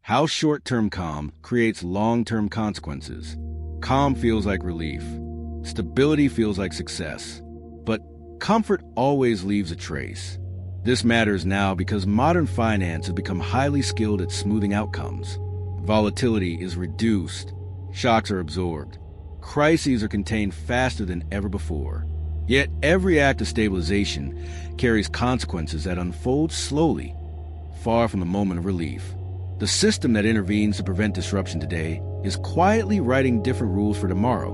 How short-term calm creates long-term consequences. Calm feels like relief. Stability feels like success. But comfort always leaves a trace. This matters now because modern finance has become highly skilled at smoothing outcomes. Volatility is reduced. Shocks are absorbed. Crises are contained faster than ever before. Yet every act of stabilization carries consequences that unfold slowly, far from the moment of relief. The system that intervenes to prevent disruption today is quietly writing different rules for tomorrow.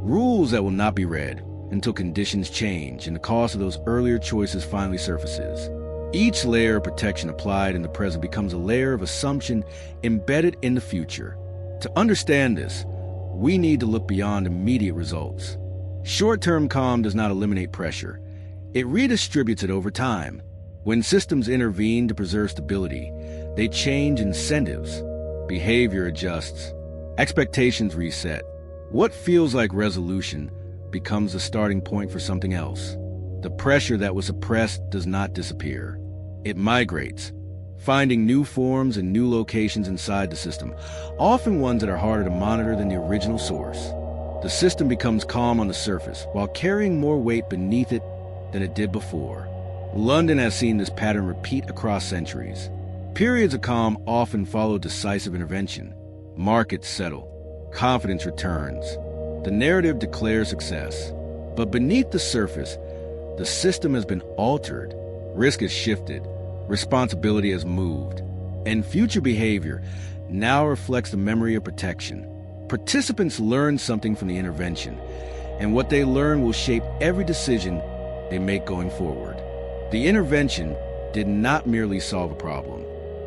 Rules that will not be read until conditions change and the cost of those earlier choices finally surfaces. Each layer of protection applied in the present becomes a layer of assumption embedded in the future. To understand this, we need to look beyond immediate results. Short-term calm does not eliminate pressure. It redistributes it over time. When systems intervene to preserve stability, they change incentives. Behavior adjusts. Expectations reset. What feels like resolution becomes the starting point for something else. The pressure that was suppressed does not disappear. It migrates, finding new forms and new locations inside the system, often ones that are harder to monitor than the original source. The system becomes calm on the surface while carrying more weight beneath it than it did before. London has seen this pattern repeat across centuries. Periods of calm often follow decisive intervention. Markets settle. Confidence returns. The narrative declares success. But beneath the surface, the system has been altered. Risk has shifted. Responsibility has moved. And future behavior now reflects the memory of protection. Participants learn something from the intervention, and what they learn will shape every decision they make going forward. The intervention did not merely solve a problem.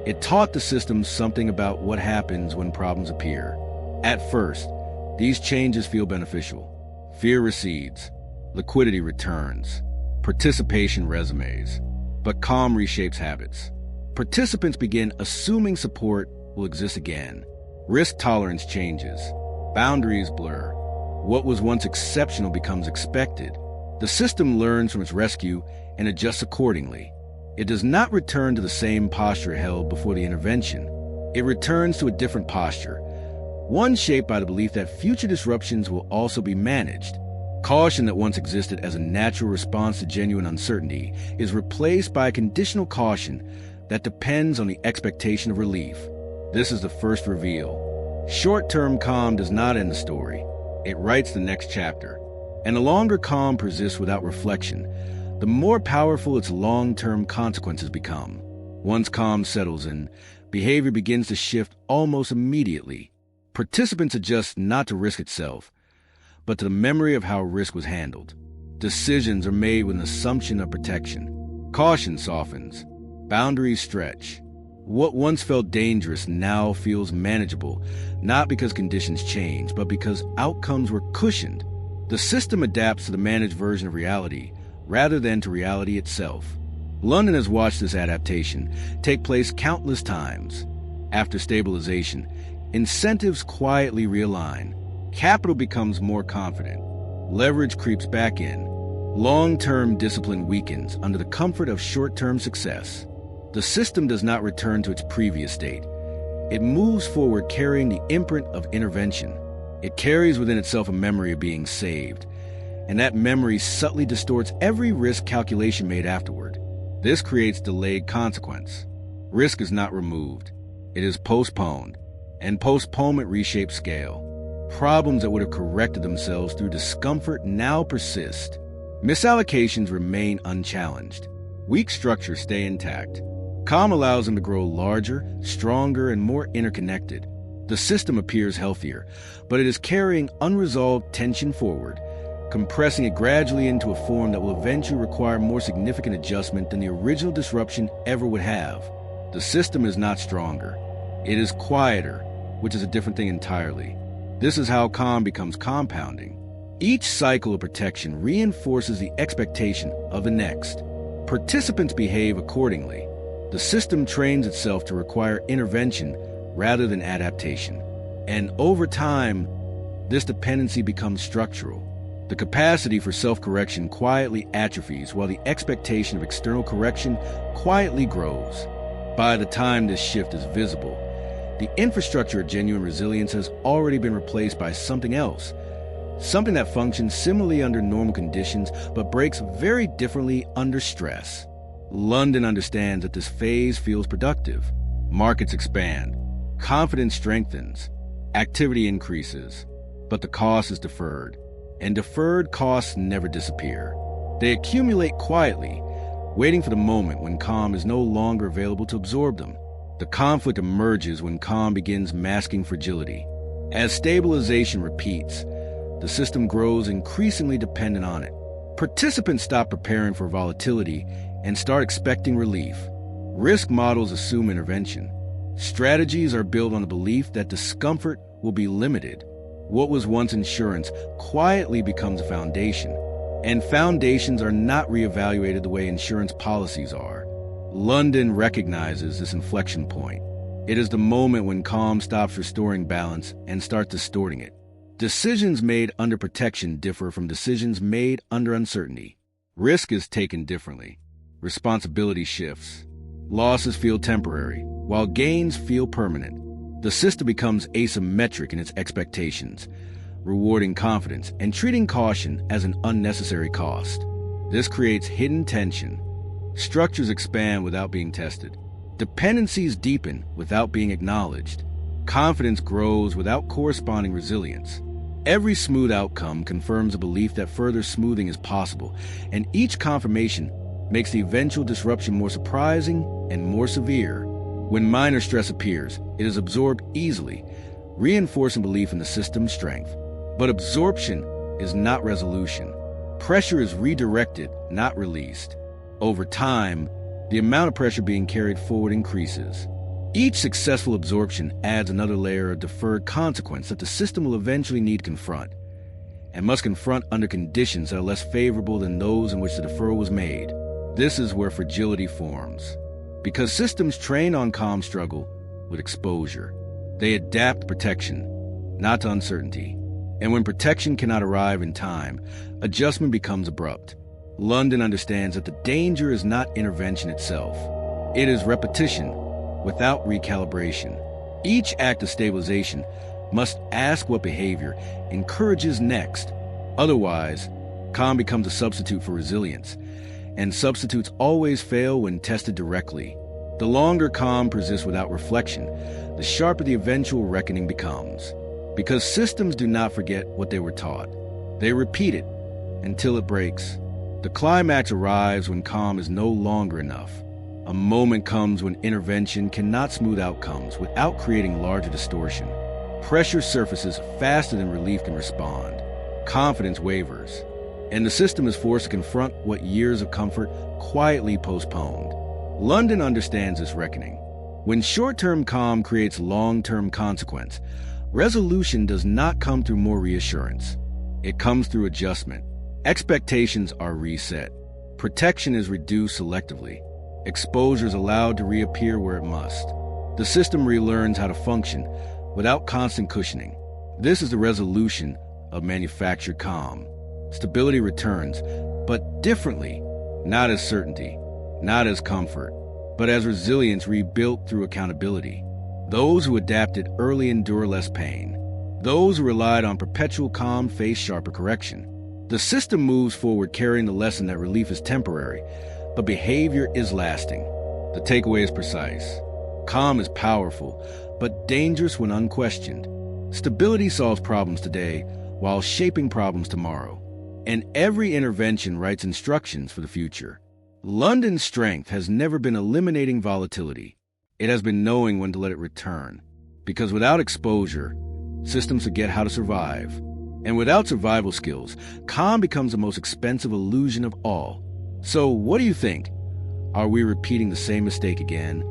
It taught the system something about what happens when problems appear. At first, these changes feel beneficial. Fear recedes. Liquidity returns. Participation resumes. But calm reshapes habits. Participants begin assuming support will exist again. Risk tolerance changes. Boundaries blur. What was once exceptional becomes expected. The system learns from its rescue and adjusts accordingly. It does not return to the same posture held before the intervention. It returns to a different posture, one shaped by the belief that future disruptions will also be managed. Caution that once existed as a natural response to genuine uncertainty is replaced by a conditional caution that depends on the expectation of relief. This is the first reveal. Short-term calm does not end the story. It writes the next chapter. And the longer calm persists without reflection, the more powerful its long-term consequences become. Once calm settles in, behavior begins to shift almost immediately. Participants adjust not to risk itself, but to the memory of how risk was handled. Decisions are made with an assumption of protection. Caution softens. Boundaries stretch. What once felt dangerous now feels manageable, not because conditions change, but because outcomes were cushioned. The system adapts to the managed version of reality, rather than to reality itself. London has watched this adaptation take place countless times. After stabilization, incentives quietly realign. Capital becomes more confident. Leverage creeps back in. Long-term discipline weakens under the comfort of short-term success. The system does not return to its previous state. It moves forward carrying the imprint of intervention. It carries within itself a memory of being saved, and that memory subtly distorts every risk calculation made afterward. This creates delayed consequence. Risk is not removed. It is postponed, and postponement reshapes scale. Problems that would have corrected themselves through discomfort now persist. Misallocations remain unchallenged. Weak structures stay intact. Calm allows them to grow larger, stronger, and more interconnected. The system appears healthier, but it is carrying unresolved tension forward, compressing it gradually into a form that will eventually require more significant adjustment than the original disruption ever would have. The system is not stronger. It is quieter, which is a different thing entirely. This is how calm becomes compounding. Each cycle of protection reinforces the expectation of the next. Participants behave accordingly. The system trains itself to require intervention rather than adaptation. And over time, this dependency becomes structural. The capacity for self-correction quietly atrophies while the expectation of external correction quietly grows. By the time this shift is visible, The infrastructure of genuine resilience has already been replaced by something else, something that functions similarly under normal conditions but breaks very differently under stress. London understands that this phase feels productive. Markets expand, confidence strengthens, activity increases, but the cost is deferred, and deferred costs never disappear. They accumulate quietly, waiting for the moment when calm is no longer available to absorb them. The conflict emerges when calm begins masking fragility. As stabilization repeats, the system grows increasingly dependent on it. Participants stop preparing for volatility and start expecting relief. Risk models assume intervention. Strategies are built on the belief that discomfort will be limited. What was once insurance quietly becomes a foundation, and foundations are not reevaluated the way insurance policies are. London recognizes this inflection point. It is the moment when calm stops restoring balance and starts distorting it. Decisions made under protection differ from decisions made under uncertainty. Risk is taken differently. Responsibility shifts. Losses feel temporary, while gains feel permanent. The system becomes asymmetric in its expectations, rewarding confidence and treating caution as an unnecessary cost. This creates hidden tension. Structures expand without being tested. Dependencies deepen without being acknowledged. Confidence grows without corresponding resilience. Every smooth outcome confirms a belief that further smoothing is possible, and each confirmation makes the eventual disruption more surprising and more severe. When minor stress appears, it is absorbed easily, reinforcing belief in the system's strength. But absorption is not resolution. Pressure is redirected, not released. Over time, the amount of pressure being carried forward increases. Each successful absorption adds another layer of deferred consequence that the system will eventually need to confront, and must confront under conditions that are less favorable than those in which the deferral was made. This is where fragility forms. Because systems trained on calm struggle with exposure. They adapt to protection, not to uncertainty. And when protection cannot arrive in time, adjustment becomes abrupt. London understands that the danger is not intervention itself. It is repetition without recalibration. Each act of stabilization must ask what behavior encourages next. Otherwise, calm becomes a substitute for resilience, and substitutes always fail when tested directly. The longer calm persists without reflection, the sharper the eventual reckoning becomes. Because systems do not forget what they were taught. They repeat it until it breaks. The climax arrives when calm is no longer enough. A moment comes when intervention cannot smooth outcomes without creating larger distortion. Pressure surfaces faster than relief can respond. Confidence wavers, and the system is forced to confront what years of comfort quietly postponed. London understands this reckoning. When short-term calm creates long-term consequence, resolution does not come through more reassurance. It comes through adjustment. Expectations are reset. Protection is reduced selectively. Exposure is allowed to reappear where it must. The system relearns how to function without constant cushioning. This is the resolution of manufactured calm. Stability returns, but differently, not as certainty, not as comfort, but as resilience rebuilt through accountability. Those who adapted early endure less pain. Those who relied on perpetual calm face sharper correction. The system moves forward carrying the lesson that relief is temporary, but behavior is lasting. The takeaway is precise. Calm is powerful, but dangerous when unquestioned. Stability solves problems today while shaping problems tomorrow. And every intervention writes instructions for the future. London's strength has never been eliminating volatility. It has been knowing when to let it return. Because without exposure, systems forget how to survive. And without survival skills, calm becomes the most expensive illusion of all. So what do you think? Are we repeating the same mistake again?